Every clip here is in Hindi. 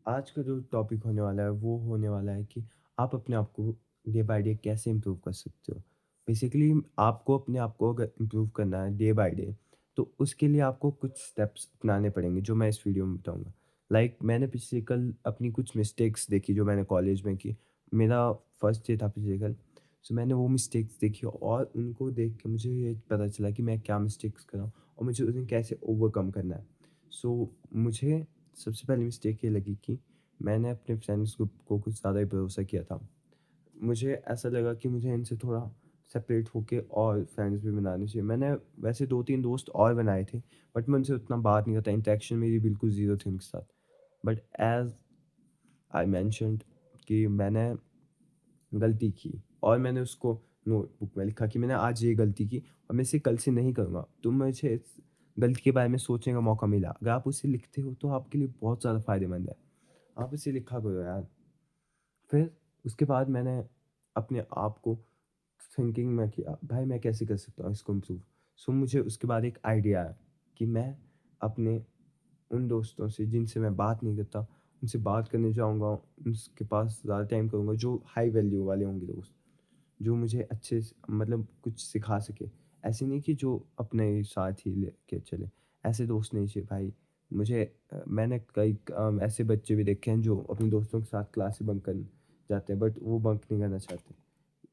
आज का जो टॉपिक होने वाला है वो होने वाला है कि आप अपने आप को डे बाय डे कैसे इम्प्रूव कर सकते हो। बेसिकली आपको अपने आप को अगर इम्प्रूव करना है डे बाय डे, तो उसके लिए आपको कुछ स्टेप्स अपनाने पड़ेंगे जो मैं इस वीडियो में बताऊंगा। मैंने पिछले कल अपनी कुछ मिस्टेक्स देखी जो मैंने कॉलेज में की। मेरा फर्स्ट डे था पिछले कल। सो मैंने वो मिस्टेक्स देखी और उनको देख के मुझे ये पता चला कि मैं क्या मिस्टेक्स कर रहा हूँ और मुझे उन्हें कैसे ओवरकम करना है। मुझे सबसे पहली मिस्टेक ये लगी कि मैंने अपने फ्रेंड्स ग्रुप को कुछ ज़्यादा ही भरोसा किया था। मुझे ऐसा लगा कि मुझे इनसे थोड़ा सेपरेट होके और फ्रेंड्स भी बनाने चाहिए। मैंने वैसे 2-3 दोस्त और बनाए थे, बट मैं उनसे उतना बात नहीं करता, इंटरेक्शन मेरी बिल्कुल ज़ीरो थी उनके साथ। बट ऐज़ आई मेंशन्ड कि मैंने गलती की और मैंने उसको नोटबुक में लिखा कि मैंने आज ये गलती की और मैं इसे कल से नहीं करूँगा। तो मुझे इस गलती के बारे में सोचने का मौका मिला। अगर आप उसे लिखते हो तो आपके लिए बहुत ज़्यादा फ़ायदेमंद है। आप इसे लिखा करो यार। फिर उसके बाद मैंने अपने आप को थिंकिंग में किया, भाई मैं कैसे कर सकता हूँ इसको इम्प्रूव? मुझे उसके बाद एक आइडिया आया कि मैं अपने उन दोस्तों से जिनसे मैं बात नहीं करता, उनसे बात करने जाऊँगा, उनके पास ज़्यादा टाइम करूँगा, जो हाई वैल्यू वाले होंगे दोस्त। जो मुझे अच्छे से मतलब कुछ सिखा सके। ऐसे नहीं कि जो अपने ही साथ ही लेके चले, ऐसे दोस्त नहीं चाहिए भाई। मैंने कई ऐसे बच्चे भी देखे हैं जो अपने दोस्तों के साथ क्लास बंक करने जाते हैं, बट वो बंक नहीं करना चाहते।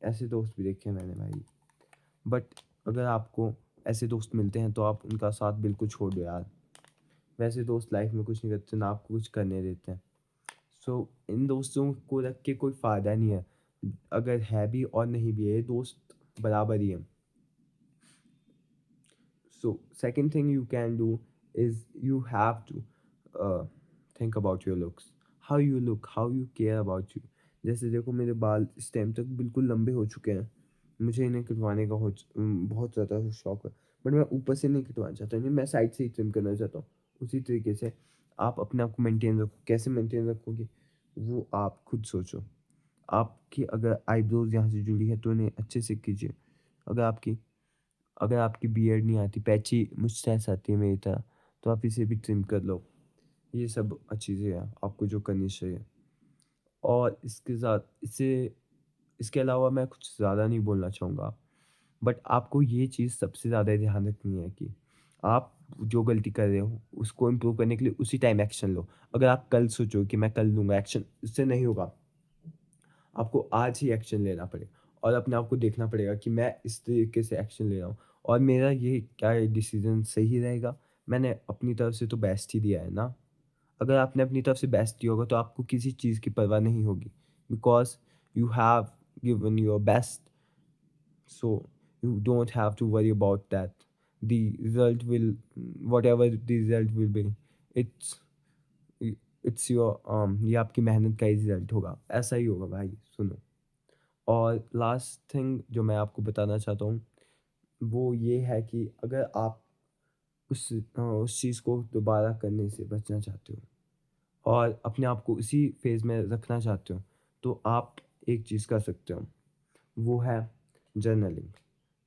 ऐसे दोस्त भी देखे हैं मैंने भाई। बट अगर आपको ऐसे दोस्त मिलते हैं तो आप उनका साथ बिल्कुल छोड़ दो यार। वैसे दोस्त लाइफ में कुछ नहीं करते, ना आपको कुछ करने देते हैं। इन दोस्तों को रख के कोई फ़ायदा नहीं है। अगर है भी और नहीं भी है, ये दोस्त बराबर ही हैं। Second thing you can do is you have to think about your looks. How you look, how you care about you. जैसे देखो मेरे बाल इस टाइम तक बिल्कुल लंबे हो चुके हैं। मुझे इन्हें कटवाने का बहुत ज़्यादा शौक है। बट मैं ऊपर से नहीं कटवाना चाहता, नहीं मैं साइड से ही ट्रिम करना चाहता हूँ। उसी तरीके से आप अपने आप को मेंटेन रखो। कैसे मेंटेन रखोगे? वो आप खुद सोचो। आपकी अगर आईब्रोज़ यहाँ से जुड़ी है तो इन्हें अच्छे से कीजिए। अगर आपकी अगर आपकी बियर्ड नहीं आती, पैची मुस्टैच आती है मेरी तरह, तो आप इसे भी ट्रिम कर लो। ये सब चीज़ें हैं आपको जो करनी चाहिए। और इसके साथ इससे इसके अलावा मैं कुछ ज़्यादा नहीं बोलना चाहूँगा। बट आपको ये चीज़ सबसे ज़्यादा ध्यान रखनी है कि आप जो गलती कर रहे हो, उसको इम्प्रूव करने के लिए उसी टाइम एक्शन लो। अगर आप कल सोचो कि मैं कल लूँगा एक्शन, इससे नहीं होगा। आपको आज ही एक्शन लेना पड़ेगा और अपने आप को देखना पड़ेगा कि मैं इस तरीके से एक्शन ले रहा हूँ और मेरा ये क्या डिसीजन सही रहेगा। मैंने अपनी तरफ से तो बेस्ट ही दिया है ना। अगर आपने अपनी तरफ से बेस्ट दिया होगा तो आपको किसी चीज़ की परवाह नहीं होगी, because you have given your best. So you don't have to worry about that. The result will, whatever the result will be, it's it's your ये आपकी मेहनत का ही रिजल्ट होगा। ऐसा ही होगा भाई, सुनो। और लास्ट थिंग जो मैं आपको बताना चाहता हूँ, वो ये है कि अगर आप उस चीज़ को दोबारा करने से बचना चाहते हो और अपने आप को उसी फ़ेज़ में रखना चाहते हो, तो आप एक चीज़ कर सकते हो, वो है जर्नलिंग।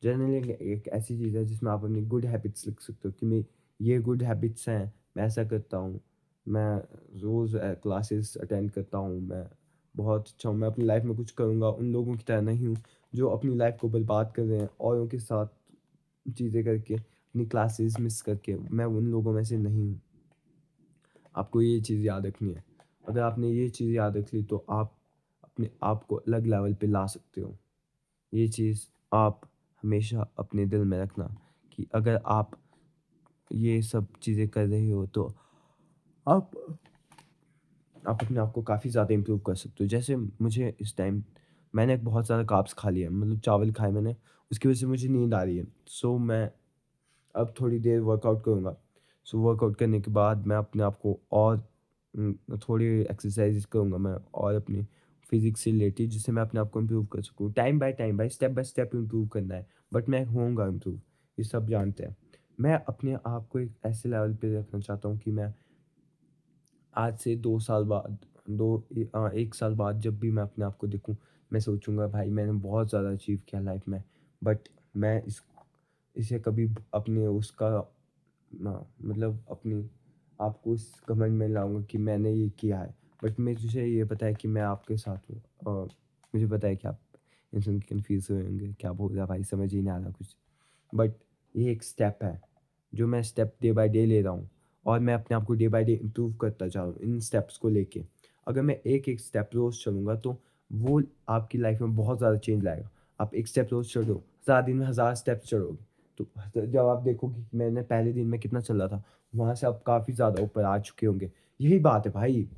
जर्नलिंग एक ऐसी चीज़ है जिसमें आप अपनी गुड हैबिट्स लिख सकते हो कि मैं ये गुड हैबिट्स हैं, मैं ऐसा करता हूँ, मैं रोज़ क्लासेस अटेंड करता हूँ, मैं बहुत अच्छा हूँ, मैं अपनी लाइफ में कुछ करूँगा, उन लोगों की तरह नहीं हूँ जो अपनी लाइफ को बर्बाद कर रहे हैं औरों के साथ चीज़ें करके, अपनी क्लासेस मिस करके, मैं उन लोगों में से नहीं हूँ। आपको ये चीज़ याद रखनी है। अगर आपने ये चीज़ याद रख ली तो आप अपने आप को अलग लेवल पे ला सकते हो। ये चीज़ आप हमेशा अपने दिल में रखना कि अगर आप ये सब चीज़ें कर रहे हो तो आप आप अपने आप को काफ़ी ज़्यादा इम्प्रूव कर सकते हो। जैसे मुझे इस टाइम मैंने बहुत ज़्यादा कार्ब्स खा लिए हैं, मतलब चावल खाए मैंने, उसकी वज़ह से मुझे नींद आ रही है। मैं अब थोड़ी देर वर्कआउट करूँगा। वर्कआउट करने के बाद मैं अपने आप को और थोड़ी एक्सरसाइज़ करूँगा मैं और अपनी फ़िज़िक्स से रिलेटेड, जिससे मैं अपने आप को इम्प्रूव कर सकूँ। टाइम बाय स्टेप इम्प्रूव करना है, बट मैं होऊँगा इम्प्रूव, ये सब जानते हैं। मैं अपने आप को एक ऐसे लेवल पे रखना चाहता हूँ कि मैं आज से 2 साल बाद 1 साल बाद जब भी मैं अपने आप को देखूँ, मैं सोचूँगा भाई मैंने बहुत ज़्यादा अचीव किया लाइफ़ में, बट मैं इसे कभी अपने उसका ना मतलब अपनी आपको इस घमंड में लाऊँगा कि मैंने ये किया है। बट मुझे ये पता है कि मैं आपके साथ हूँ। मुझे पता है कि आप इन सुन के कन्फ्यूज़ हुए होंगे, क्या बोल रहा है भाई, समझ ही नहीं आ रहा कुछ। बट ये एक स्टेप है, जो मैं स्टेप डे बाय डे ले रहा हूँ और मैं अपने आप को डे बाय डे इम्प्रूव करता जा रहा हूँ इन स्टेप्स को लेके। अगर मैं एक-एक स्टेप रोज़ चलूँगा तो वो आपकी लाइफ़ में बहुत ज़्यादा चेंज लाएगा। आप एक स्टेप रोज़ चलो, 1000 दिन में 1000 स्टेप्स चढ़ोगे। तो जब आप देखोगे कि मैंने पहले दिन में कितना चला था, वहाँ से आप काफ़ी ज़्यादा ऊपर आ चुके होंगे। यही बात है भाई,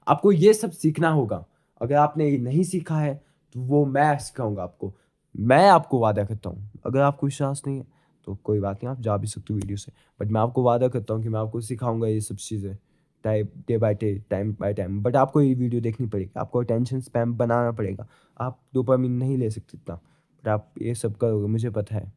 आपको ये सब सीखना होगा। अगर आपने ये नहीं सीखा है, तो वो मैं सिखाऊँगा आपको। मैं आपको वादा करता हूँ, अगर आपको विश्वास नहीं है, तो कोई बात नहीं, आप जा भी सकते हो वीडियो से। बट मैं आपको वादा करता हूँ कि मैं आपको सिखाऊँगा ये सब चीज़ें, day by day, time by time. But आपको ये वीडियो देखनी पड़ेगी, आपको अटेंशन स्पैन बनाना पड़ेगा। आप डोपामाइन नहीं ले सकते इतना, बट आप ये सब करोगे, मुझे पता है।